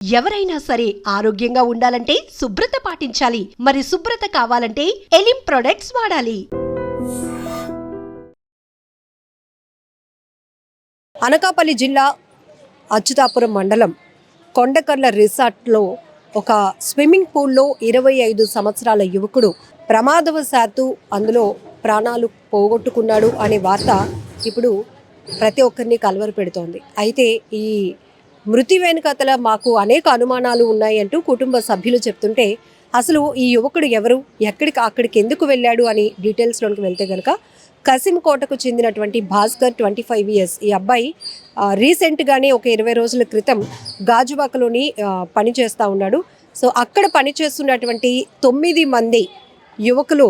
ఎవరైనా సరే ఆరోగ్యంగా ఉండాలంటే శుభ్రత పాటించాలి. మరి శుభ్రత కావాలంటే ఎలిం ప్రొడక్ట్స్ వాడాలి. అనకాపల్లి జిల్లా అచ్యుతాపురం మండలం కొండకర్ల రిసార్ట్లో ఒక స్విమ్మింగ్ పూల్లో 25 సంవత్సరాల యువకుడు ప్రమాదవశాత్తు అందులో ప్రాణాలు పోగొట్టుకున్నాడు అనే వార్త ఇప్పుడు ప్రతి ఒక్కరిని కలవరపెడుతోంది. అయితే ఈ మృతి వెనుకతల మాకు అనేక అనుమానాలు ఉన్నాయి అంటూ కుటుంబ సభ్యులు చెప్తుంటే అసలు ఈ యువకుడు ఎవరు, అక్కడికి ఎందుకు వెళ్ళాడు అని డీటెయిల్స్లోకి వెళ్తే కనుక కసింకోటకు చెందినటువంటి భాస్కర్ 25 ఇయర్స్. ఈ అబ్బాయి రీసెంట్గానే ఒక 20 రోజుల క్రితం గాజువాకలోని పని చేస్తూ ఉన్నాడు. సో అక్కడ పనిచేస్తున్నటువంటి 9 మంది యువకులు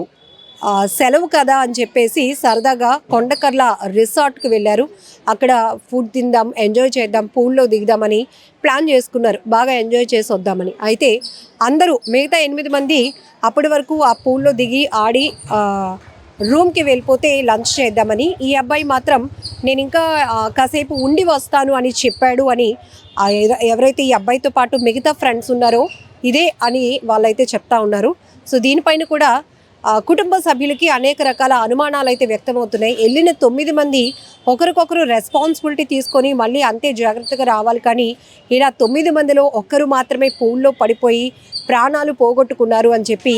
సెలవు కదా అని చెప్పేసి సరదాగా కొండకర్ల రిసార్ట్కి వెళ్ళారు. అక్కడ ఫుడ్ తిందాం, ఎంజాయ్ చేద్దాం, పూల్లో దిగుదామని ప్లాన్ చేసుకున్నారు, బాగా ఎంజాయ్ చేసి వద్దామని. అయితే అందరూ మిగతా 8 మంది అప్పటి వరకు ఆ పూల్లో దిగి ఆడి రూమ్కి వెళ్ళిపోతే లంచ్ చేద్దామని, ఈ అబ్బాయి మాత్రం నేను ఇంకా కాసేపు ఉండి వస్తాను అని చెప్పాడు అని ఎవరైతే ఈ అబ్బాయితో పాటు మిగతా ఫ్రెండ్స్ ఉన్నారో ఇదే అని వాళ్ళైతే చెప్తా ఉన్నారు. సో దీనిపైన కూడా కుటుంబ సభ్యులకి అనేక రకాల అనుమానాలు అయితే వ్యక్తమవుతున్నాయి. వెళ్ళిన 9 మంది ఒకరికొకరు రెస్పాన్సిబిలిటీ తీసుకొని మళ్ళీ అంతే జాగ్రత్తగా రావాలి, కానీ ఇలా 9 మందిలో ఒక్కరు మాత్రమే పూల్లో పడిపోయి ప్రాణాలు పోగొట్టుకున్నారు అని చెప్పి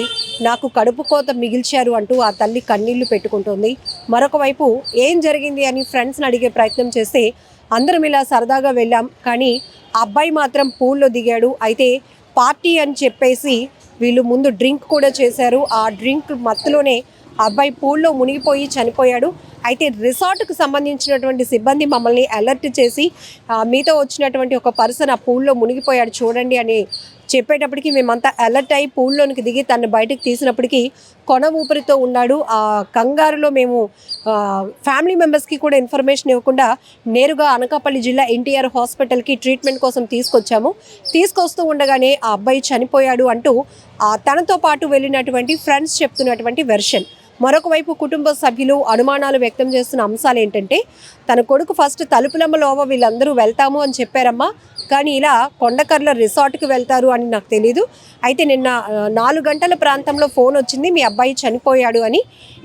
నాకు కడుపు కోత మిగిల్చారు అంటూ ఆ తల్లి కన్నీళ్లు పెట్టుకుంటోంది. మరొక వైపు ఏం జరిగింది అని ఫ్రెండ్స్ని అడిగే ప్రయత్నం చేస్తే అందరం ఇలా సరదాగా వెళ్ళాం, కానీ ఆ అబ్బాయి మాత్రం పూల్లో దిగాడు. అయితే పార్టీ అని చెప్పేసి వీళ్ళు ముందు డ్రింక్ కూడా చేశారు. ఆ డ్రింక్ మత్తులోనే అబ్బాయి పూల్లో మునిగిపోయి చనిపోయాడు. అయితే రిసార్ట్కు సంబంధించినటువంటి సిబ్బంది మమ్మల్ని అలర్ట్ చేసి మీతో వచ్చినటువంటి ఒక పర్సన్ ఆ పూల్లో మునిగిపోయాడు చూడండి అని చెప్పేటప్పటికి మేమంతా అలర్ట్ అయ్యి పూల్లోనికి దిగి తను బయటకు తీసినప్పటికీ కొన ఊపిరితో ఉన్నాడు. ఆ కంగారులో మేము ఫ్యామిలీ మెంబర్స్కి కూడా ఇన్ఫర్మేషన్ ఇవ్వకుండా నేరుగా అనకాపల్లి జిల్లా ఎన్టీఆర్ హాస్పిటల్కి ట్రీట్మెంట్ కోసం తీసుకొస్తూ ఉండగానే ఆ అబ్బాయి చనిపోయాడు అంటూ తనతో పాటు వెళ్ళినటువంటి ఫ్రెండ్స్ చెప్తున్నటువంటి వెర్షన్. మరొక వైపు కుటుంబ సభ్యులు అనుమానాలు వ్యక్తం చేస్తున్న అంశాలు ఏంటంటే, తన కొడుకు ఫస్ట్ తలుపులమ్మలోవ వీళ్ళందరూ వెళ్తాము అని చెప్పారమ్మా, కానీ ఇలా కొండకర్ల రిసార్ట్కి వెళ్తారు అని నాకు తెలీదు. అయితే నిన్న 4 గంటల ప్రాంతంలో ఫోన్ వచ్చింది, మీ అబ్బాయి చనిపోయాడు అని.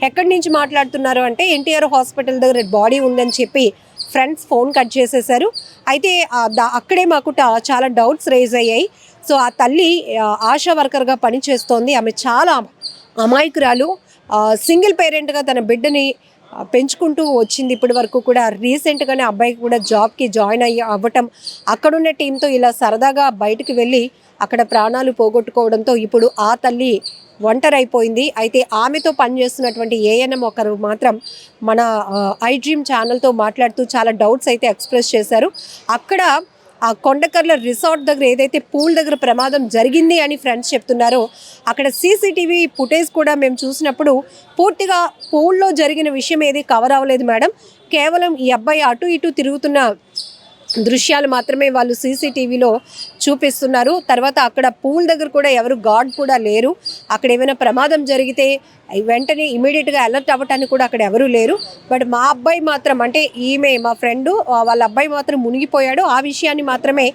ఎక్కడి నుంచి మాట్లాడుతున్నారు అంటే ఎన్టీఆర్ హాస్పిటల్ దగ్గర బాడీ ఉందని చెప్పి ఫ్రెండ్స్ ఫోన్ కట్ చేసేశారు. అయితే అక్కడే మాకు చాలా డౌట్స్ రేజ్ అయ్యాయి. సో ఆ తల్లి ఆశా వర్కర్గా పనిచేస్తోంది. ఆమె చాలా అమాయకురాలు, సింగిల్ పేరెంట్గా తన బిడ్డని పెంచుకుంటూ వచ్చింది ఇప్పటి వరకు కూడా. రీసెంట్గానే అబ్బాయికి కూడా జాబ్కి జాయిన్ అవ్వటం, అక్కడున్న టీంతో ఇలా సరదాగా బయటకు వెళ్ళి అక్కడ ప్రాణాలు పోగొట్టుకోవడంతో ఇప్పుడు ఆ తల్లి ఒంటరైపోయింది. అయితే ఆమెతో పనిచేస్తున్నటువంటి ఏఎన్ఎం ఒకరు మాత్రం మన ఐ డ్రీమ్ ఛానల్తో మాట్లాడుతూ చాలా డౌట్స్ అయితే ఎక్స్ప్రెస్ చేశారు. అక్కడ ఆ కొండకర్ల రిసార్ట్ దగ్గర ఏదైతే పూల్ దగ్గర ప్రమాదం జరిగింది అని ఫ్రెండ్స్ చెప్తున్నారో అక్కడ సీసీటీవీ ఫుటేజ్ కూడా మేము చూసినప్పుడు పూర్తిగా పూల్లో జరిగిన విషయం ఏది కవర్ అవ్వలేదు మేడం. కేవలం ఈ అబ్బాయి అటు ఇటు తిరుగుతున్న దృశ్యాలు మాత్రమే వాళ్ళు సీసీటీవీలో చూపిస్తున్నారు. తర్వాత అక్కడ పూల్ దగ్గర కూడా ఎవరు గార్డ్ కూడా లేరు. అక్కడ ఏమైనా ప్రమాదం జరిగితే వెంటనే ఇమీడియట్గా అలర్ట్ అవ్వటానికి కూడా అక్కడ ఎవరూ లేరు. బట్ మా అబ్బాయి మాత్రం, అంటే ఈమె మా ఫ్రెండు వాళ్ళ అబ్బాయి మాత్రం మునిగిపోయాడు. ఆ విషయాన్ని మాత్రమే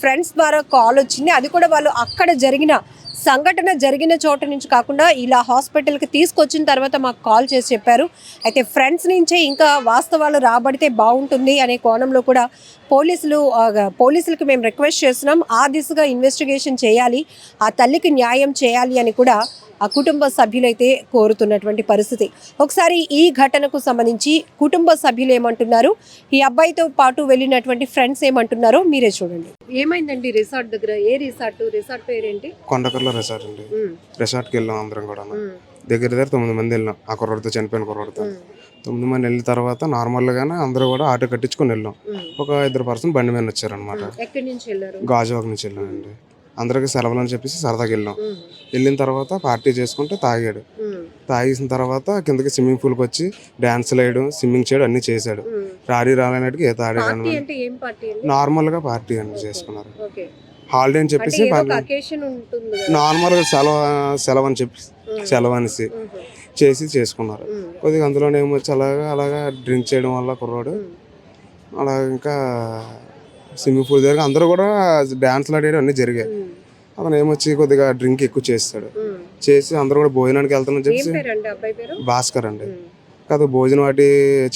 ఫ్రెండ్స్ ద్వారా కాల్ వచ్చింది. అది కూడా వాళ్ళు అక్కడ సంఘటన జరిగిన చోట నుంచి కాకుండా ఇలా హాస్పిటల్కి తీసుకొచ్చిన తర్వాత మాకు కాల్ చేసి చెప్పారు. అయితే ఫ్రెండ్స్ నుంచే ఇంకా వాస్తవాలు రాబడితే బాగుంటుంది అనే కోణంలో కూడా పోలీసులకు మేము రిక్వెస్ట్ చేస్తున్నాం. ఆ దిశగా ఇన్వెస్టిగేషన్ చేయాలి, ఆ తల్లికి న్యాయం చేయాలి అని కూడా ఆ కుటుంబ సభ్యులైతే కోరుతున్నటువంటి పరిస్థితి. ఒకసారి ఈ ఘటనకు సంబంధించి కుటుంబ సభ్యులు ఏమంటున్నారు, ఈ అబ్బాయితో పాటు వెళ్ళినటువంటి ఫ్రెండ్స్ ఏమంటున్నారో మీరే చూడండి. ఏమైందండి రిసార్ట్ దగ్గర? ఏ రిసార్ట్ పేరేంటి? కొండకర్ల రిసార్ట్ అండి. రిసార్ట్కి వెళ్ళాం అందరం కూడా. దగ్గర 9 మంది వెళ్ళాం. ఆ కుర్రాడితో, చనిపోయిన కుర్రాడితో 9 మంది వెళ్ళిన తర్వాత నార్మల్గానే అందరూ కూడా ఆటో కట్టించుకొని వెళ్ళాం. ఒక 2 పర్సన్ బండి మీద వచ్చారనమాట. ఎక్కడి నుంచి వెళ్ళారు? గాజువాక నుంచి వెళ్ళామండి. అందరికి సెలవులు అని చెప్పేసి సరదాగా వెళ్ళాం. వెళ్ళిన తర్వాత పార్టీ చేసుకుంటే తాగాడు. తాగేసిన తర్వాత కిందకి స్విమ్మింగ్ పూల్కి వచ్చి డాన్సులు వేయడం, స్విమ్మింగ్ చేయడం అన్ని చేశాడు. రాలేనట్టుగా ఈత ఆడాడు. నార్మల్గా పార్టీ అని చేసుకున్నారు. హాలిడే అని చెప్పేసి నార్మల్గా సెలవు అని చెప్పి సెలవు అనేసి చేసుకున్నారు. కొద్దిగా అందులోనే ఏమొచ్చి అలాగా డ్రింక్ చేయడం వల్ల కుర్రాడు అలా ఇంకా స్విమ్మింగ్ పూల్ దగ్గర అందరూ కూడా డ్యాన్స్లు ఆడేవి అన్నీ జరిగాయి. అతను ఏమొచ్చి కొద్దిగా డ్రింక్ ఎక్కువ చేస్తాడు. చేసి అందరూ కూడా భోజనానికి వెళ్తామని చెప్పి భాస్కర్ అండి కాదు భోజనం వాటి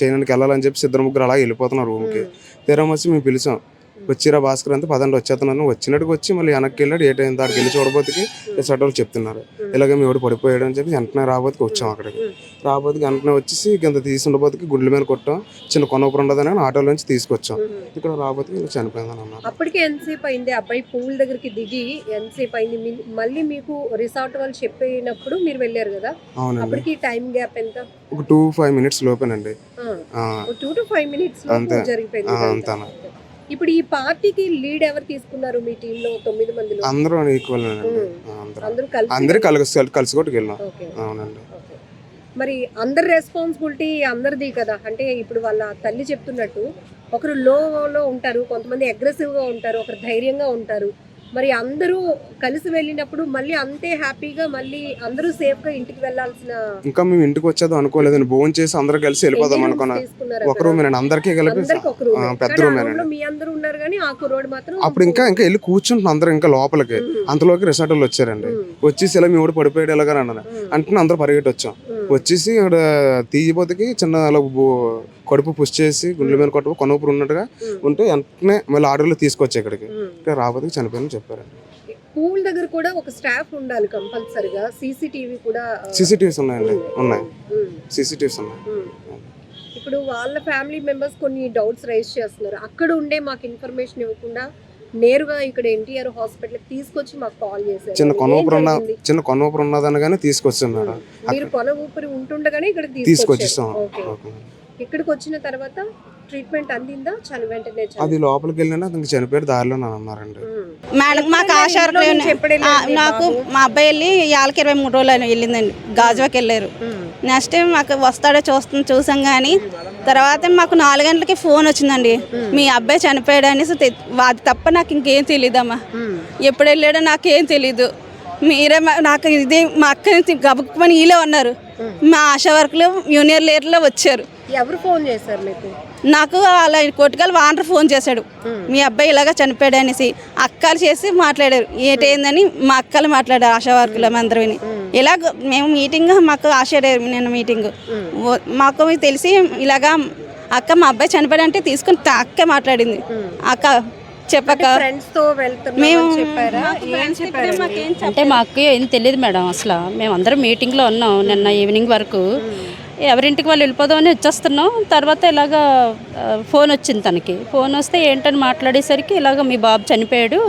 చేయడానికి వెళ్ళాలని చెప్పి ఇద్దరు ముగ్గురు అలా వెళ్ళిపోతున్నారు రూమ్కి. తీరం వచ్చి మేము పిలిచాం, వచ్చిరా భాస్కర్ అంతా పదండి వచ్చేస్తున్నాను. వచ్చినట్టుకు వచ్చి మళ్ళీ వెనక్కి వెళ్ళాడు. ఏ టైం దానికి వెళ్ళి చూడబోతుకి రిసార్ట్ వాళ్ళు చెప్తున్నారు ఇలాగే మీ ఎవడు పడిపోయాడు అని చెప్పి వెంటనే రాబోతుకి వచ్చాం. అక్కడికి రాబోతుకి వెంటనే వచ్చేసి కింద తీసి ఉండబోతుకి గుండెల మీద కొట్టాం. చిన్న కొనపురం ఉండదని ఆటోలో నుంచి తీసుకొచ్చాం. ఇక్కడ రాబోతుకి ఇలా చనిపోయిందని అన్నారు. అప్పటికే ఎంతసేపు అయింది అబ్బాయి పూల్ దగ్గరికి దిగి? ఎంతసేపు అయింది? మళ్ళీ మీకు రిసార్ట్ వాళ్ళు చెప్పినప్పుడు మీరు వెళ్ళారు కదా, అవునండి. అప్పటికి టైం గ్యాప్ ఎంత? ఒక 2-5 minutes లోపేనండి. 2 to 5 minutes అంతే. జరిగిపోయింది. అంతా ఇప్పుడు ఈ పార్టీకి లీడ్ ఎవరు తీసుకున్నారు మీ టీమ్ లో? 9 మందిలో అందరూ ఈక్వల్ అండి. అందరూ కలిసి కొట్టుకు వెళ్ళాం. అవునండి. మరి అందరి రెస్పాన్సిబిలిటీ అందరిది కదా. అంటే ఇప్పుడు వాళ్ళ తల్లి చెప్తున్నట్టు ఒకరు లోలో ఉంటారు, కొంతమంది అగ్రెసివ్ గా ఉంటారు, ఒకరు ధైర్యంగా ఉంటారు. మరి అందరూ కలిసి వెళ్ళినప్పుడు మళ్ళీ అంతే హ్యాపీగా మళ్ళీ అందరూ సేఫ్ గా ఇంటికి వెళ్ళాల్సిన. ఇంకా మేము ఇంటికి వచ్చేది అనుకోలేదండి. భోజనం చేసి అందరూ కలిసి వెళ్ళిపోదాం అనుకున్నాం. ఒక రూమ్ అందరికీ కలిపి పెద్ద రూమ్. మీ అందరూ ఉన్నారు కానీ ఆ కుర్రోడు మాత్రం అప్పుడు ఇంకా వెళ్ళి కూర్చుంటున్నాం అందరూ ఇంకా లోపలికి. అంతలోకి రిసార్ట్ వాళ్ళు వచ్చారండి. వచ్చేసి ఇలా మీ ఊడు పడిపోయాడు ఎలాగని అన్నారు. అంటే అందరూ పరిగెట్టి వచ్చాం. వచ్చేసి ఇక్కడ తీయబోతుకి చిన్న కడుపు పుష్ చేసి గుండెల మీద కొట్టు కొనూపురు ఉన్నట్టుగా ఉంటే వెంటనే మళ్ళీ ఆర్డర్లో తీసుకొచ్చి ఇక్కడికి రాబోతుకి చనిపోయిందని చెప్పారండి. పూల్ దగ్గర కూడా ఒక స్టాఫ్ ఉండాలి కంపల్సరిగా. సీసీటీవీ కూడా సీసీటీవీస్ ఉన్నాయండి. ఉన్నాయి సీసీటీవీస్ ఉన్నాయి. ఇప్పుడు వాళ్ళ ఫ్యామిలీ మెంబర్స్ కొన్ని డౌట్స్ రైజ్ చేస్తున్నారు. అక్కడ ఉండే మాకు ఇన్ఫర్మేషన్ ఇవ్వకుండా నేరుగా ఇక్కడ ఎన్టీఆర్ హాస్పిటల్ తీసుకొచ్చి మాకు కాల్ చేశారు. చిన్న కొనూపురు ఉన్నదని కానీ తీసుకొచ్చాం మేడం. మీరు కొన ఊపిరి ఉంటుండగానే ఇక్కడ తీసుకొచ్చిస్తాం. ఇక్కడికి వచ్చిన తర్వాత ట్రీట్మెంట్ అందిందా? వెంటనే అది లోపలికి వెళ్ళినా అతనికి చనిపోయాడు దారిలో అన్నారండి. మేడం మాకు నాకు మా అబ్బాయి వెళ్ళి 23 రోజులు వెళ్ళిందండి. గాజువాకి వెళ్ళారు. నెక్స్ట్ టైం మాకు వస్తాడో చూసాం కానీ తర్వాత మాకు 4 గంటలకి ఫోన్ వచ్చిందండి, మీ అబ్బాయి చనిపోయాడు అనేసి. అది తప్ప నాకు ఇంకేం తెలియదమ్మా. ఎప్పుడు వెళ్ళాడో నాకేం తెలీదు. మీరే నాకు ఇది మా అక్కని గబుక్కుమని వీళ్ళే ఉన్నారు. మా ఆశా వర్కులు యూనియర్ లీడర్లో వచ్చారు. ఎవరు ఫోన్ చేశారు మీకు? నాకు అలా కొట్టుకెళ్ళి వాండర్ ఫోన్ చేశాడు, మీ అబ్బాయి ఇలాగా చనిపోయాడు అనేసి. అక్కలు చేసి మాట్లాడారు. ఏంటైందని మా అక్కలు మాట్లాడారు ఆశా వర్కులు అందరిని. ఇలాగ మేము మీటింగ్ మాకు ఆశాడారు. నిన్న మీటింగ్ మాకు తెలిసి ఇలాగా అక్క మా అబ్బాయి చనిపోయాడు అంటే తీసుకుని అక్కే మాట్లాడింది. అక్క చెప్పక మేము అంటే మాకు ఏం తెలియదు మేడం. అసలు మేము అందరం మీటింగ్లో ఉన్నాం నిన్న ఈవినింగ్ వరకు. ఎవరింటికి వాళ్ళు వెళ్ళిపోదామని వచ్చేస్తున్నాం. తర్వాత ఇలాగ ఫోన్ వచ్చింది తనకి. ఫోన్ వస్తే ఏంటని మాట్లాడేసరికి ఇలాగ మీ బాబు చనిపోయాడు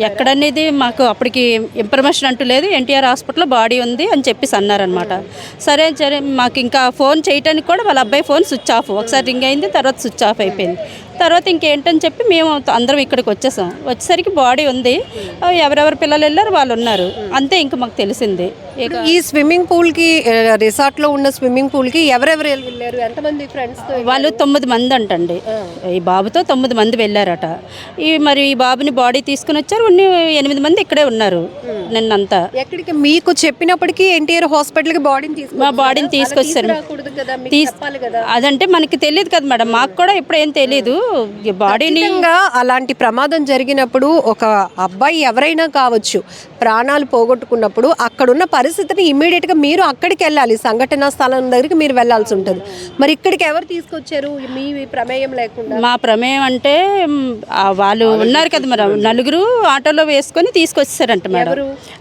ఎక్కడనేది మాకు అప్పటికి ఇన్ఫర్మేషన్ అంటూ లేదు. ఎన్టీఆర్ హాస్పిటల్లో బాడీ ఉంది అని చెప్పేసి అన్నారనమాట. సరే సరే మాకు ఇంకా ఫోన్ చేయడానికి కూడా వాళ్ళ అబ్బాయి ఫోన్ స్విచ్ ఆఫ్. ఒకసారి రింగ్ అయింది, తర్వాత స్విచ్ ఆఫ్ అయిపోయింది. తర్వాత ఇంకేంటని చెప్పి మేము అందరం ఇక్కడికి వచ్చేసాం. వచ్చేసరికి బాడీ ఉంది, ఎవరెవరు పిల్లలు వెళ్ళారు వాళ్ళు ఉన్నారు, అంతే. ఇంకా మాకు తెలిసింది. ఈ స్విమ్మింగ్ పూల్ కి రిసార్ట్ లో ఉన్న స్విమ్మింగ్ పూల్ కి ఎవరెవరు వెళ్ళారు? ఎంతమంది ఫ్రెండ్స్? వాళ్ళు 9 మంది అంటండి. ఈ బాబుతో 9 మంది వెళ్ళారట. మరి ఈ బాబుని బాడీ తీసుకుని వచ్చారు. 8 మంది ఇక్కడే ఉన్నారు నిన్నంతా. ఎక్కడికి మీకు చెప్పినప్పటికీ ఎన్టీఆర్ హాస్పిటల్ కి మా బాడీని తీసుకొచ్చారు. అదంటే మనకి తెలియదు కదా మేడం, మాకు కూడా ఇప్పుడు ఏం తెలియదు. బాడీని అలాంటి ప్రమాదం జరిగినప్పుడు ఒక అబ్బాయి ఎవరైనా కావచ్చు ప్రాణాలు పోగొట్టుకున్నప్పుడు అక్కడున్న పరిస్థితిని ఇమ్మీడియట్ గా మీరు అక్కడికి వెళ్ళాలి. సంఘటనా స్థలం దగ్గరికి మీరు వెళ్ళాల్సి ఉంటుంది. మరి ఇక్కడికి ఎవరు తీసుకొచ్చారు మీ ప్రమేయం లేకుండా? మా ప్రమేయం అంటే వాళ్ళు ఉన్నారు కదా మరి, 4 ఆటోలో వేసుకొని తీసుకొచ్చారంట మేడం.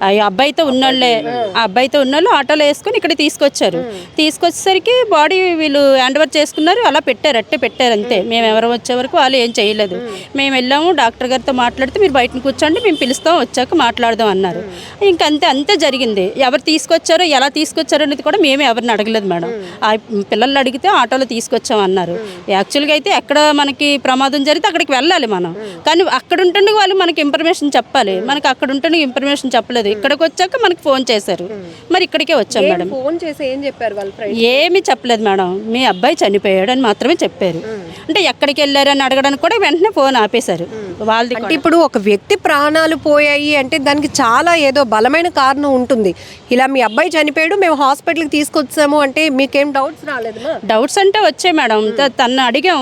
ఆ అబ్బాయితో ఉన్నోళ్ళే, ఆ అబ్బాయితో ఉన్నోళ్ళు ఆటోలో వేసుకొని ఇక్కడ తీసుకొచ్చారు. తీసుకొచ్చేసరికి బాడీ వీళ్ళు హ్యాండ్ ఓవర్ చేసుకున్నారు. అలా పెట్టారు, అట్టే పెట్టారు అంతే. మేము ఎవరు వచ్చే వరకు వాళ్ళు ఏం చేయలేదు. మేము వెళ్ళాము, డాక్టర్ గారితో మాట్లాడితే మీరు బయటను కూర్చోండి, మేము పిలుస్తాం, వచ్చాక మాట్లాడదాం అన్నారు. ఇంకంతే, అంతే జరిగింది. ఎవరు తీసుకొచ్చారో ఎలా తీసుకొచ్చారో అనేది కూడా మేము ఎవరిని అడగలేదు మేడం. ఆ పిల్లల్ని అడిగితే ఆటోలో తీసుకొచ్చాం అన్నారు. యాక్చువల్గా అయితే ఎక్కడ మనకి ప్రమాదం జరిగితే అక్కడికి వెళ్ళాలి మనం, కానీ అక్కడ ఉంటుండే వాళ్ళు మనకి ఇన్ఫర్మేషన్ చెప్పాలి. మనకి అక్కడ ఉంటుండే ఇన్ఫర్మేషన్ చెప్పలేదు. ఇక్కడికి వచ్చాక మనకి ఫోన్ చేశారు, మరి ఇక్కడికే వచ్చాం మేడం. ఫోన్ చేసి ఏం చెప్పారు వాళ్ళు? ఏమీ చెప్పలేదు మేడం, మీ అబ్బాయి చనిపోయాడు అని మాత్రమే చెప్పారు. అంటే ఎక్కడికి వెళ్ళారు అని అడగడానికి కూడా వెంటనే ఫోన్ ఆపేశారు వాళ్ళది. అంటే ఇప్పుడు ఒక వ్యక్తి ప్రాణాలు పోయాయి అంటే దానికి చాలా ఏదో బలమైన కారణం ఉంటుంది. ఇలా మీ అబ్బాయి చనిపోయాడు, మేము హాస్పిటల్కి తీసుకొచ్చాము అంటే మీకేం డౌట్స్ రాలేదమ్మా? డౌట్స్ అంటే వచ్చాయి మేడం. తను అడిగాం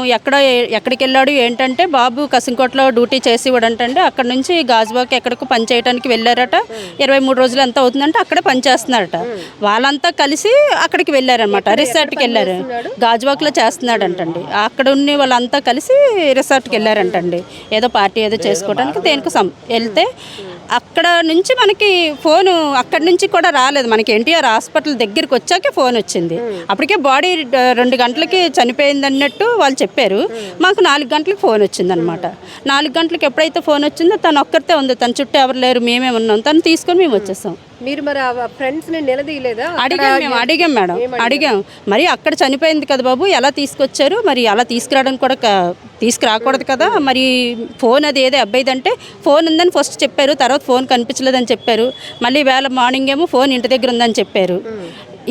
ఎక్కడికి వెళ్ళాడు ఏంటంటే, బాబు కసింకోటలో డ్యూటీ చేసి ఇవ్వడంటే అక్కడ నుంచి గాజువాకి ఎక్కడికి పని చేయడానికి వెళ్ళారట. 23 రోజులు ఎంత అవుతుందంటే అక్కడే పని చేస్తున్నారట. వాళ్ళంతా కలిసి అక్కడికి వెళ్ళారనమాట, రిసార్ట్కి వెళ్ళారు. గాజువాక్లో చేస్తున్నాడంటండి. అక్కడ ఉన్న వాళ్ళంతా కలిసి రిసార్ట్కి వెళ్ళారంటండి, ఏదో పార్టీ ఏదో చేసుకోవడానికి దేనికి వెళ్తే అక్కడ నుంచి మనకి ఫోను అక్కడి నుంచి కూడా రాలేదు. మనకి ఎన్టీఆర్ హాస్పిటల్ దగ్గరికి వచ్చాకే ఫోన్ వచ్చింది. అప్పటికే బాడీ 2 గంటలకి చనిపోయింది అన్నట్టు వాళ్ళు చెప్పారు. మాకు 4 గంటలకు ఫోన్ వచ్చిందనమాట. 4 గంటలకు ఎప్పుడైతే ఫోన్ వచ్చిందో తను ఒక్కరితే ఉంది, తన చుట్టూ ఎవరు లేరు, మేమే ఉన్నాం. తను తీసుకొని మేము వచ్చేసాం. మీరు మరి ఆ ఫ్రెండ్స్ని నిలదీయలేదా? అడిగాం మేడం, అడిగాం. మరి అక్కడ చనిపోయింది కదా బాబు, ఎలా తీసుకొచ్చారు, మరి అలా తీసుకురావడానికి కూడా తీసుకురాకూడదు కదా. మరి ఫోన్ అది ఏదో అబ్బాయిదంటే ఫోన్ ఉందని ఫస్ట్ చెప్పారు, తర్వాత ఫోన్ కనిపించలేదని చెప్పారు. మళ్ళీ వేళ మార్నింగ్ ఏమో ఫోన్ ఇంటి దగ్గర ఉందని చెప్పారు.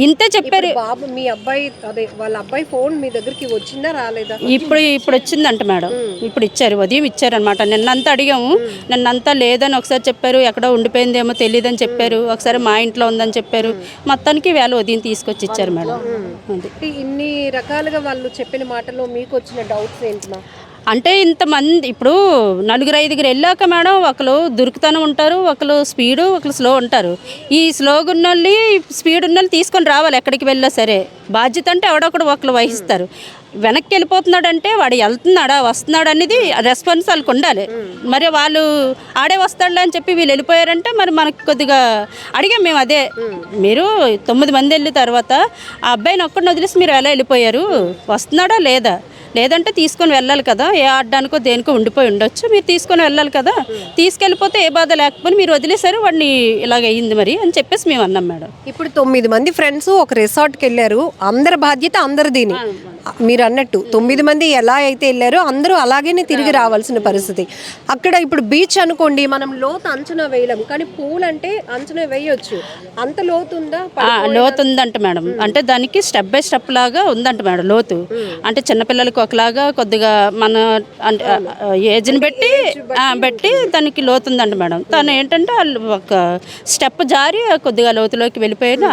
ఇంతే చెప్పారు. బాబు మీ అబ్బాయి అదే వాళ్ళ అబ్బాయి ఫోన్ మీ దగ్గరికి వచ్చిందా రాలేదా? ఇప్పుడు వచ్చిందంట మేడం. ఇప్పుడు ఇచ్చారు, ఉదయం ఇచ్చారనమాట. నిన్నంతా అడిగాము, నిన్నంతా లేదని ఒకసారి చెప్పారు, ఎక్కడో ఉండిపోయిందేమో తెలియదని చెప్పారు, ఒకసారి మా ఇంట్లో ఉందని చెప్పారు. మొత్తానికి వేళ ఉదయం తీసుకొచ్చి ఇచ్చారు మేడం. అది ఇన్ని రకాలుగా వాళ్ళు చెప్పిన మాటల్లో మీకు వచ్చిన డౌట్స్ ఏంటి? అంటే ఇంతమంది ఇప్పుడు 4-5 వెళ్ళాక మేడం, ఒకరు దురుకుతనం ఉంటారు, ఒకరు స్పీడు, ఒకరు స్లో ఉంటారు. ఈ స్లోగా ఉన్న వాళ్ళు స్పీడ్ ఉన్న వాళ్ళు తీసుకొని రావాలి ఎక్కడికి వెళ్ళా సరే. బాధ్యత అంటే ఎవడొకడు ఒకరు వహిస్తారు. వెనక్కి వెళ్ళిపోతున్నాడంటే వాడు వెళ్తున్నాడా వస్తున్నాడు అనేది రెస్పాన్స్ వాళ్ళకి ఉండాలి. మరి వాళ్ళు ఆడే వస్తాడులే అని చెప్పి వీళ్ళు వెళ్ళిపోయారంటే మరి మనకు కొద్దిగా అడిగాం మేము. అదే మీరు 9 మంది వెళ్ళిన తర్వాత ఆ అబ్బాయిని ఒక్కడిని వదిలేసి మీరు ఎలా వెళ్ళిపోయారు, వస్తున్నాడా లేదా, లేదంటే తీసుకొని వెళ్ళాలి కదా, ఏ ఆడడానికో దేనికో ఉండిపోయి ఉండొచ్చు, మీరు తీసుకొని వెళ్ళాలి కదా, తీసుకెళ్ళిపోతే ఏ బాధ లేకపోతే మీరు వదిలేశారు వాడిని ఇలాగ అయ్యింది మరి అని చెప్పేసి మేము అన్నాం మేడం. ఇప్పుడు 9 మంది ఫ్రెండ్స్ ఒక రిసార్ట్కి వెళ్ళారు, అందరి బాధ్యత అందరిదీని. మీరు అన్నట్టు 9 మంది ఎలా అయితే వెళ్ళారో అందరూ అలాగే తిరిగి రావాల్సిన పరిస్థితి. అక్కడ ఇప్పుడు బీచ్ అనుకోండి, మనం లోతు అంచనా వేయలేము, కానీ పూల్ అంటే అంచనా వేయొచ్చు. అంత లోతు ఉందా? లోతు ఉందంట మేడం. అంటే దానికి స్టెప్ బై స్టెప్ లాగా ఉందంట మేడం లోతు. అంటే చిన్నపిల్లలకి ఒకలాగా కొద్దిగా మన అంటే ఏజ్ని బట్టి దానికి లోతు ఉందంట మేడం. తను ఏంటంటే ఒక స్టెప్ జారి కొద్దిగా లోతులోకి వెళ్ళిపోయిన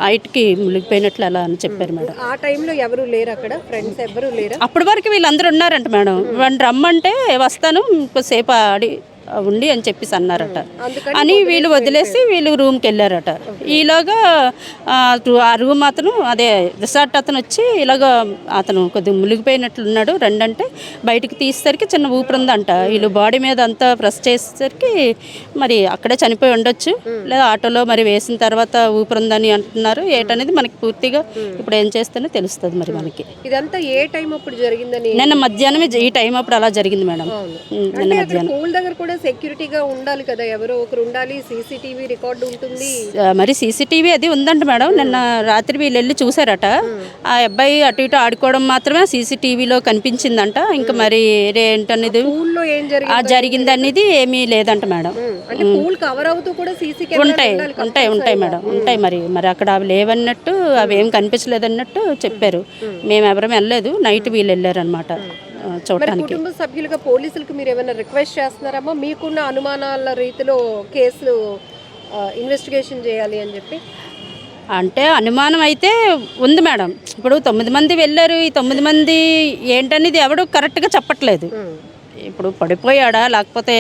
హైట్కి మునిగిపోయినట్లు అలా అని చెప్పారు మేడం. ఆ టైంలో ఎవరు లేరు అక్కడ, ఫ్రెండ్స్ ఎవరు లేరు. అప్పటి వరకు వీళ్ళందరూ ఉన్నారంట మేడం. వాడిని రమ్మంటే వస్తాను ఇంకోసేపు ఆడి ఉండి అని చెప్పేసి అన్నారట. అని వీళ్ళు వదిలేసి వీళ్ళు రూమ్కి వెళ్ళారట. ఈలోగా ఆ రూమ్ అతను అదే రిసార్ట్ అతను వచ్చి ఇలాగ అతను కొద్దిగా మునిగిపోయినట్లున్నాడు రెండంటే బయటికి తీసేసరికి చిన్న ఊపిరి ఉందంట. వీళ్ళు బాడీ మీద అంతా ప్రెస్ చేసేసరికి మరి అక్కడే చనిపోయి ఉండొచ్చు, లేదా ఆటోలో మరి వేసిన తర్వాత ఊపిరి ఉందని అంటున్నారు. ఏటనేది మనకి పూర్తిగా ఇప్పుడు ఏం చేస్తేనే తెలుస్తుంది మరి మనకి. ఇదంతా ఏ టైం అప్పుడు జరిగిందని? నిన్న మధ్యాహ్నం ఈ టైం అప్పుడు అలా జరిగింది మేడం. నిన్న మధ్యాహ్నం పూల్ దగ్గర కూడా సెక్యూరిటీగా ఉండాలి కదా, ఎవరో ఒకరు ఉండాలి, సీసీటీవీ రికార్డు ఉంటుంది. మరి సీసీటీవీ అది ఉందంట మేడం. నిన్న రాత్రి వీళ్ళు వెళ్ళి చూసారట. ఆ అబ్బాయి అటు ఇటు ఆడుకోవడం మాత్రమే సీసీటీవీలో కనిపించిందంట. ఇంకా మరి ఏంటనేది జరిగింది అనేది ఏమీ లేదంట మేడం. పూల్ కవర్ అవుతూ కూడా సీసీ కెమెరాలు ఉంటాయి మేడం, ఉంటాయి. మరి అక్కడ అవి లేవన్నట్టు, అవి ఏం కనిపించలేదన్నట్టు చెప్పారు. మేము ఎవరం వెళ్ళలేదు, నైట్ వీళ్ళు వెళ్ళారనమాట చూడటానికి. కుటుంబ సభ్యులుగా పోలీసులకు మీరు ఏమైనా రిక్వెస్ట్ చేస్తున్నారమ్మా, మీకున్న అనుమానాల రీతిలో కేసులు ఇన్వెస్టిగేషన్ చేయాలి అని చెప్పి? అంటే అనుమానం అయితే ఉంది మేడం. ఇప్పుడు 9 మంది వెళ్ళారు, ఈ 9 మంది ఏంటనేది ఎవడు కరెక్ట్గా చెప్పట్లేదు. ఇప్పుడు పడిపోయాడా లేకపోతే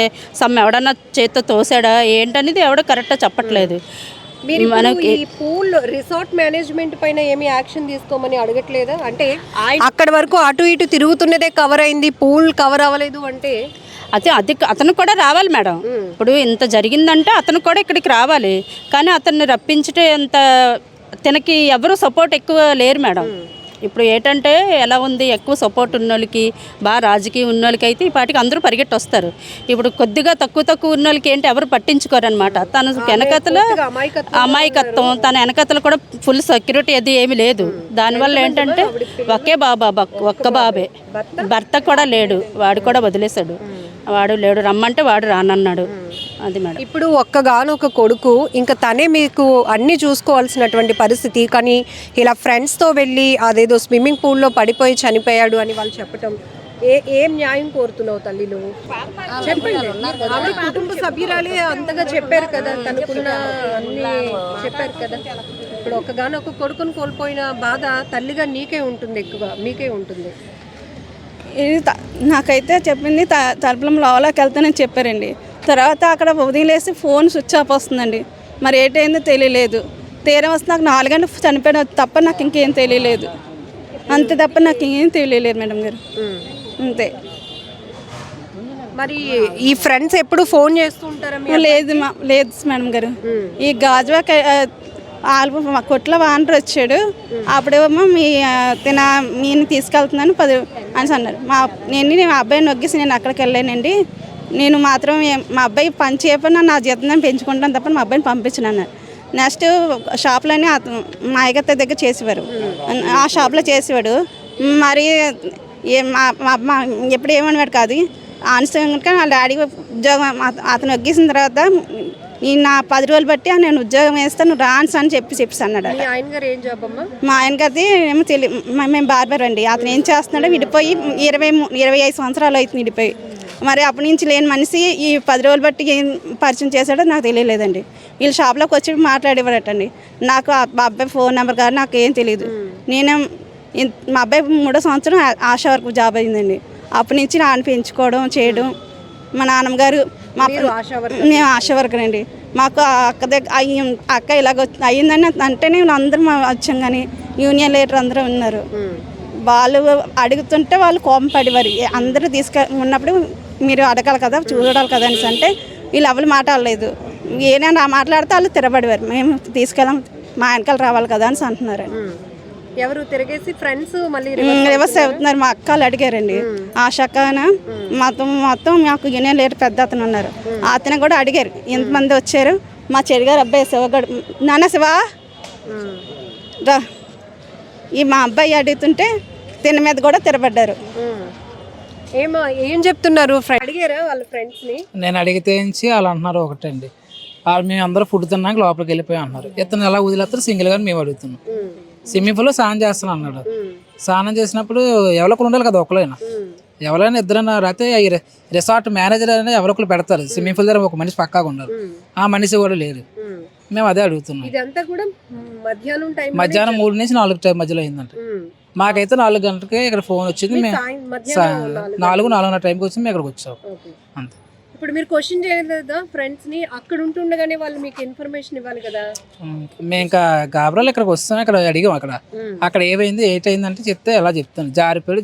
ఎవడన్నా చేత్తో తోసాడా ఏంటనేది ఎవడో కరెక్ట్గా చెప్పట్లేదు. మనకి ఈ పూల్ రిసార్ట్ మేనేజ్మెంట్ పైన ఏమి యాక్షన్ తీసుకోమని అడగట్లేదా? అంటే అక్కడ వరకు అటు ఇటు తిరుగుతున్నదే కవర్ అయింది, పూల్ కవర్ అవ్వలేదు అంటే అతను కూడా రావాలి మేడం. ఇప్పుడు ఇంత జరిగిందంటే అతను కూడా ఇక్కడికి రావాలి. కానీ అతన్ని రప్పించటే అంత తనకి ఎవరు సపోర్ట్ ఎక్కువ లేరు మేడం. ఇప్పుడు ఏంటంటే ఎలా ఉంది, ఎక్కువ సపోర్ట్ ఉన్న వాళ్ళకి, బాగా రాజకీయం ఉన్న వాళ్ళకి అయితే ఈ పాటికి అందరూ పరిగెట్టి వస్తారు. ఇప్పుడు కొద్దిగా తక్కువ ఉన్న వాళ్ళకి ఏంటి ఎవరు పట్టించుకోరు అనమాట. తన వెనకతల అమాయకత్వం, తన వెనకతలు కూడా ఫుల్ సెక్యూరిటీ అది ఏమీ లేదు. దానివల్ల ఏంటంటే ఒక్క బాబే, భర్త కూడా లేడు, వాడు కూడా వదిలేశాడు. వాడు లేడు, రమ్మంటే వాడు రానన్నాడు. అది మేడం. ఇప్పుడు ఒక్కగానొక కొడుకు, ఇంకా తనే మీకు అన్నీ చూసుకోవాల్సినటువంటి పరిస్థితి. కానీ ఇలా ఫ్రెండ్స్తో వెళ్ళి అదేదో స్విమ్మింగ్ పూల్లో పడిపోయి చనిపోయాడు అని వాళ్ళు చెప్పటం, ఏం న్యాయం కోరుతున్నావు తల్లి నువ్వు? చెప్పండి. ఆమె కుటుంబ సభ్యురాలే అంతగా చెప్పారు కదా, తనకున్న అన్ని చెప్పారు కదా. ఇప్పుడు ఒకగానొక కొడుకును కోల్పోయిన బాధ తల్లిగా నీకే ఉంటుంది, ఎక్కువ మీకే ఉంటుంది. ఇది నాకైతే చెప్పింది తలుపులం లోపలికి వెళ్తానని చెప్పారండి. తర్వాత అక్కడ వదిలేసి ఫోన్ స్విచ్ ఆఫ్ వస్తుందండి. మరి ఏంటైందో తెలియలేదు. తీరం వస్తే నాకు 4 గంటలు చనిపోయిన తప్ప నాకు ఇంకేం తెలియలేదు. అంతే తప్ప నాకు ఇంకేం తెలియలేదు మేడం గారు. అంతే. మరి ఈ ఫ్రెండ్స్ ఎప్పుడు ఫోన్ చేస్తూ ఉంటారా? లేదు మేడం గారు. ఈ గాజువాక మా కొట్ల వానర్ వచ్చాడు. అప్పుడేమో మీని తీసుకెళ్తున్నాను 10 అని అన్నారు. నేను అబ్బాయిని నొగ్గేసి నేను అక్కడికి వెళ్ళానండి. నేను మాత్రం మా అబ్బాయి పని చేయకపోయినా నా జీతం పెంచుకుంటాను తప్ప మా అబ్బాయిని పంపించను అన్నారు. నెక్స్ట్ షాప్లోనే మా అయ్యగారి దగ్గర చేసేవారు. ఆ షాప్లో చేసేవాడు. మరి మా ఎప్పుడు ఏమనేవాడు కాదు. ఆన్సంగా వాళ్ళ డాడీ ఉద్యోగం అతను వగ్గేసిన తర్వాత నేను నా 10 రోజులు బట్టి నేను ఉద్యోగం వేస్తాను రాన్స్ అని చెప్పేసి అన్నాడు. మా ఆయన గారిది ఏమో తెలియదు. మేము బార్బర్ అండి. అతను ఏం చేస్తున్నాడో విడిపోయి 25 సంవత్సరాలు అవుతుంది విడిపోయి. మరి అప్పటి నుంచి లేని మనిషి ఈ 10 రోజులు బట్టి ఏం పరిచయం చేశాడో నాకు తెలియలేదండి. వీళ్ళు షాప్లోకి వచ్చి మాట్లాడేవారటండి. నాకు మా అబ్బాయి ఫోన్ నెంబర్ కానీ నాకు ఏం తెలియదు. నేను మా అబ్బాయి 3వ సంవత్సరం ఆశా వరకు జాబ్ అయిందండి. అప్పటి నుంచి నాన్న పెంచుకోవడం చేయడం. మా నాన్నగారు నేను ఆశా వర్కర్ అండి. మాకు అక్క దగ్గర అక్క ఇలాగ అయ్యిందని అంటే నేను అందరం వచ్చాం. కానీ యూనియన్ లీడర్ అందరూ ఉన్నారు. వాళ్ళు అడుగుతుంటే వాళ్ళు కోపం పడేవారు. అందరూ ఉన్నప్పుడు మీరు అడగాలి కదా, చూడాలి కదా అనేసి అంటే వీళ్ళు ఎవరు మాట్లాడలేదు. ఏదైనా మాట్లాడితే వాళ్ళు తిరబడేవారు. మేము తీసుకెళ్ళాం, మా వెనకాల రావాలి కదా అని అంటున్నారు. ఎవరు తిరిగేసి ఫ్రెండ్స్ మళ్ళీ రివర్స్ అవుతున్నారు. మా అక్కలు అడిగారండి. ఆ షక్కన మొత్తం మాకు యూనియన్ లీడర్ పెద్ద అతను ఉన్నారు. అతను కూడా అడిగారు ఎంతమంది వచ్చారు. మా చెడిగారు అబ్బాయి శివగడు నాన్న శివా రా ఈ మా అబ్బాయి అడుగుతుంటే తిన మీద కూడా తిరబడ్డారు. ఏం చెప్తున్నారు? అడిగారా వాళ్ళ ఫ్రెండ్స్ని? నేను అడిగితే వాళ్ళు అంటున్నారు ఒకటండి, మేము అందరూ ఫుడ్ తిన్నాక లోపలికి వెళ్ళిపోయి అన్నారు. ఇతను ఎలా వదిలేస్తారు సింగిల్గా మేము అడుగుతున్నాం. స్విమ్మింగ్ పూల్లో స్నానం చేస్తాను అన్నాడు. స్నానం చేసినప్పుడు ఎవరికొకరు ఉండాలి కదా, ఒకరైనా ఎవరైనా ఇద్దరైనా రాతే రిసార్ట్ మేనేజర్ అయినా ఎవరొకరు పెడతారు. స్విమ్మింగ్ పూల్ దగ్గర ఒక మనిషి పక్కాగా ఉండాలి. ఆ మనిషి కూడా లేరు. మేము అదే అడుగుతున్నాం. మధ్యాహ్నం 3 నుంచి 4 మధ్యలో అయిందంట. మాకైతే 4 గంటలకే ఇక్కడ ఫోన్ వచ్చింది. మేము 4:30 టైంకి వచ్చి మేము ఇక్కడికి వచ్చాం అంతే. ఇప్పుడు మీరు క్వశ్చన్ చేయలేదా ఫ్రెండ్స్ ని? అక్కడ ఉంటుండగానే వాళ్ళు మీకు ఇన్ఫర్మేషన్ ఇవ్వాలి కదా. మేము ఇంకా గాబరాలు ఇక్కడికి వస్తాం. ఇక్కడ అడిగాం అక్కడ ఏమైంది ఏంటైందంటే చెప్తే ఎలా చెప్తాను. జారిపోయాడు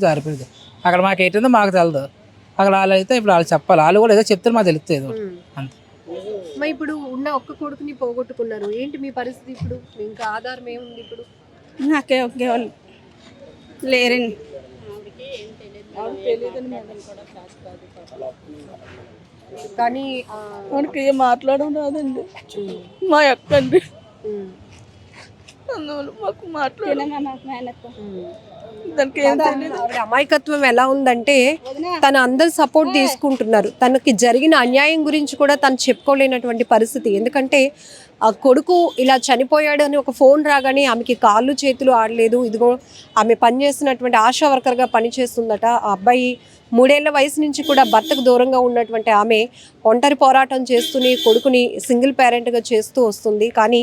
అక్కడ మాకు ఏంటందో మాకు తెలదు. అక్కడ వాళ్ళు అయితే ఇప్పుడు వాళ్ళు చెప్పాలి. వాళ్ళు కూడా ఏదో చెప్తే మాకు తెలుస్తుంది ఏదో అంతే. మరి ఇప్పుడు ఉన్న ఒక్క కొడుకుని పోగొట్టుకున్నారు, ఏంటి మీ పరిస్థితి ఇప్పుడు? ఇంకా ఆధారం ఏముంది ఇప్పుడు? నాకే ఒకే వాళ్ళు లేరండి. కానీ మనకి ఏం మాట్లాడడం రాదండి. మా అక్క అండి, అందువల్ల మాకు దానికి ఏం తెలియదు. అమాయకత్వం ఎలా ఉందంటే తన అందరు సపోర్ట్ తీసుకుంటున్నారు. తనకి జరిగిన అన్యాయం గురించి కూడా తను చెప్పుకోలేనటువంటి పరిస్థితి. ఎందుకంటే ఆ కొడుకు ఇలా చనిపోయాడు అని ఒక ఫోన్ రాగానే ఆమెకి కాళ్ళు చేతులు ఆడలేదు. ఇదిగో ఆమె పనిచేస్తున్నటువంటి ఆశా వర్కర్గా పనిచేస్తుందట. ఆ అబ్బాయి 3 ఏళ్ల వయసు నుంచి కూడా భర్తకు దూరంగా ఉన్నటువంటి ఆమె ఒంటరి పోరాటం చేస్తూనే కొడుకుని సింగిల్ పేరెంట్గా చేస్తూ వస్తుంది. కానీ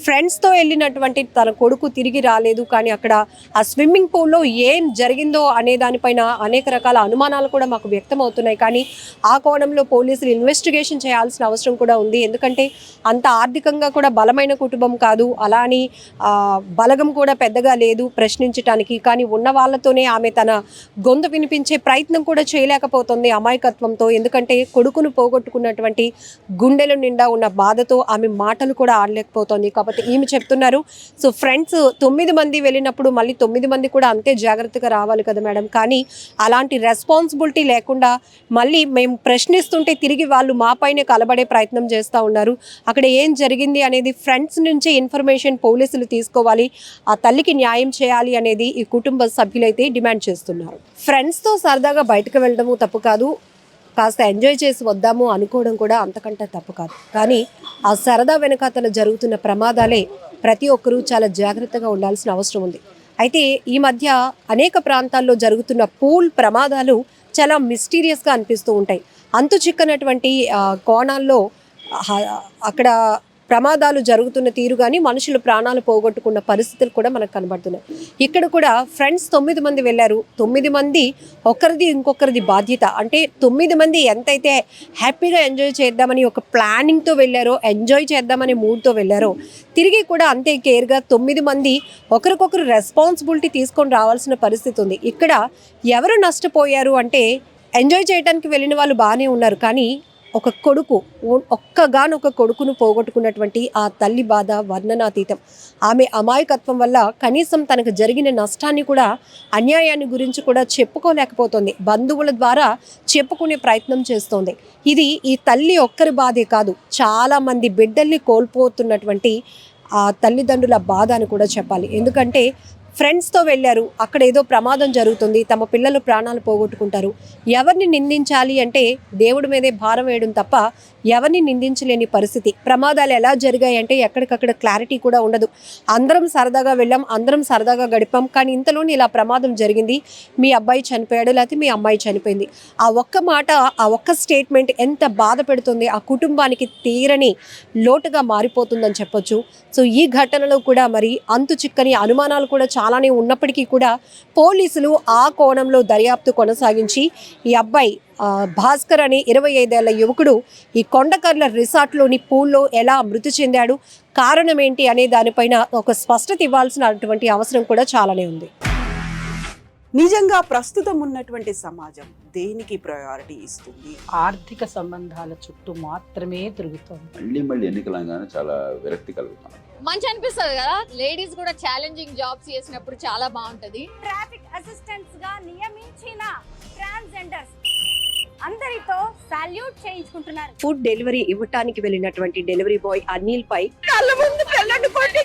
ఫ్రెండ్స్తో వెళ్ళినటువంటి తన కొడుకు తిరిగి రాలేదు. కానీ అక్కడ ఆ స్విమ్మింగ్ పూల్లో ఏం జరిగిందో అనే దానిపైన అనేక రకాల అనుమానాలు కూడా మాకు వ్యక్తమవుతున్నాయి. కానీ ఆ కోణంలో పోలీసులు ఇన్వెస్టిగేషన్ చేయాల్సిన అవసరం కూడా ఉంది. ఎందుకంటే అంత ఆర్థికంగా కూడా బలమైన కుటుంబం కాదు, అలా అని బలగం కూడా పెద్దగా లేదు ప్రశ్నించటానికి. కానీ ఉన్న వాళ్ళతోనే ఆమె తన గొంతు వినిపించే ప్రయత్నం కూడా చేయలేకపోతుంది అమాయకత్వంతో. ఎందుకంటే కొడుకును పోగొట్టుకున్నటువంటి గుండెల నిండా ఉన్న బాధతో ఆమె మాటలు కూడా ఆడలేకపోతుంది. కాబట్టి ఈమె చెప్తున్నారు, సో ఫ్రెండ్స్ 9 మంది వెళ్ళినప్పుడు మళ్ళీ 9 మంది కూడా అంతే జాగ్రత్తగా రావాలి కదా మేడం. కానీ అలాంటి రెస్పాన్సిబిలిటీ లేకుండా మళ్ళీ మేము ప్రశ్నిస్తుంటే తిరిగి వాళ్ళు మా పైన కలబడే ప్రయత్నం చేస్తూ ఉన్నారు. అక్కడ ఏం జరిగింది అనేది ఫ్రెండ్స్ నుంచి ఇన్ఫర్మేషన్ పోలీసులు తీసుకోవాలి, ఆ తల్లికి న్యాయం చేయాలి అనేది ఈ కుటుంబ సభ్యులైతే డిమాండ్ చేస్తున్నారు. ఫ్రెండ్స్తో సరదాగా బయటకు వెళ్ళడము తప్పు కాదు, కాస్త ఎంజాయ్ చేసి వద్దాము అనుకోవడం కూడా అంతకంటే తప్పు కాదు. కానీ ఆ సరదా వెనకాతల జరుగుతున్న ప్రమాదాలే ప్రతి ఒక్కరూ చాలా జాగ్రత్తగా ఉండాల్సిన అవసరం ఉంది. అయితే ఈ మధ్య అనేక ప్రాంతాల్లో జరుగుతున్న పూల్ ప్రమాదాలు చాలా మిస్టీరియస్గా అనిపిస్తూ ఉంటాయి. అంతు చిక్కనటువంటి కోణాల్లో అక్కడ ప్రమాదాలు జరుగుతున్న తీరు కానీ మనుషులు ప్రాణాలు పోగొట్టుకున్న పరిస్థితులు కూడా మనకు కనబడుతున్నాయి. ఇక్కడ కూడా ఫ్రెండ్స్ 9 మంది వెళ్ళారు. 9 మంది ఒకరిది ఇంకొకరిది బాధ్యత. అంటే 9 మంది ఎంతైతే హ్యాపీగా ఎంజాయ్ చేద్దామని ఒక ప్లానింగ్తో వెళ్ళారో, ఎంజాయ్ చేద్దామని మూడ్తో వెళ్ళారో, తిరిగి కూడా అంతే కేర్గా 9 మంది ఒకరికొకరు రెస్పాన్సిబిలిటీ తీసుకొని రావాల్సిన పరిస్థితి ఉంది. ఇక్కడ ఎవరు నష్టపోయారు అంటే ఎంజాయ్ చేయడానికి వెళ్ళిన వాళ్ళు బాగానే ఉన్నారు, కానీ ఒక కొడుకు, ఒక్కగానొక కొడుకును పోగొట్టుకున్నటువంటి ఆ తల్లి బాధ వర్ణనాతీతం. ఆమె అమాయకత్వం వల్ల కనీసం తనకు జరిగిన నష్టాన్ని కూడా, అన్యాయాన్ని గురించి కూడా చెప్పుకోలేకపోతుంది. బంధువుల ద్వారా చెప్పుకునే ప్రయత్నం చేస్తోంది. ఇది ఈ తల్లి ఒక్కరి బాధే కాదు, చాలామంది బిడ్డల్ని కోల్పోతున్నటువంటి ఆ తల్లిదండ్రుల బాధ అని కూడా చెప్పాలి. ఎందుకంటే ఫ్రెండ్స్తో వెళ్ళారు, అక్కడ ఏదో ప్రమాదం జరుగుతుంది, తమ పిల్లలు ప్రాణాలు పోగొట్టుకుంటారు. ఎవరిని నిందించాలి అంటే దేవుడి మీదే భారం వేయడం తప్ప ఎవరిని నిందించలేని పరిస్థితి. ప్రమాదాలు ఎలా జరిగాయి అంటే ఎక్కడికక్కడ క్లారిటీ కూడా ఉండదు. అందరం సరదాగా వెళ్ళాం, అందరం సరదాగా గడిపాం, కానీ ఇంతలోనే ఇలా ప్రమాదం జరిగింది, మీ అబ్బాయి చనిపోయాడు, లేకపోతే మీ అమ్మాయి చనిపోయింది. ఆ ఒక్క మాట, ఆ ఒక్క స్టేట్మెంట్ ఎంత బాధ పెడుతుంది, ఆ కుటుంబానికి తీరని లోటుగా మారిపోతుందని చెప్పొచ్చు. సో ఈ ఘటనలో కూడా మరి అంతు చిక్కని అనుమానాలు కూడా చాలానే ఉన్నప్పటికీ కూడా పోలీసులు ఆ కోణంలో దర్యాప్తు కొనసాగించి ఈ అబ్బాయి భాస్కర్ అనే 25 ఏళ్ల యువకుడు ఈ కొండకర్ల రిసార్ట్లోని పూల్లో ఎలా మృతి చెందాడు, కారణం ఏంటి అనే దానిపైన ఒక స్పష్టత ఇవ్వాల్సినటువంటి అవసరం కూడా చాలానే ఉంది. నిజంగా ప్రస్తుతం ఉన్నటువంటి సమాజం దేనికి ప్రయారిటీ ఇస్తుంది? ఆర్థిక సంబంధాల చుట్టూ మాత్రమే తిరుగుతుంది. మళ్ళీ ఎన్నికలంగానే చాలా విరక్తి కలుగుతాం. మంచి అనిపిస్తుంది కదా, లేడీస్ కూడా ఛాలెంజింగ్ జాబ్స్ చేసినప్పుడు చాలా బాగుంటది. ట్రాఫిక్ అసిస్టెంట్స్ గా నియమించిన ట్రాన్స్జెండర్స్ అందరితో సాల్యూట్ చేయించుకుంటున్నారు. ఫుడ్ డెలివరీ ఇవ్వటానికి వెళ్ళినటువంటి డెలివరీ బాయ్ అనిల్ పై కళ్ళ ముందు పిల్లల్ని కొట్టి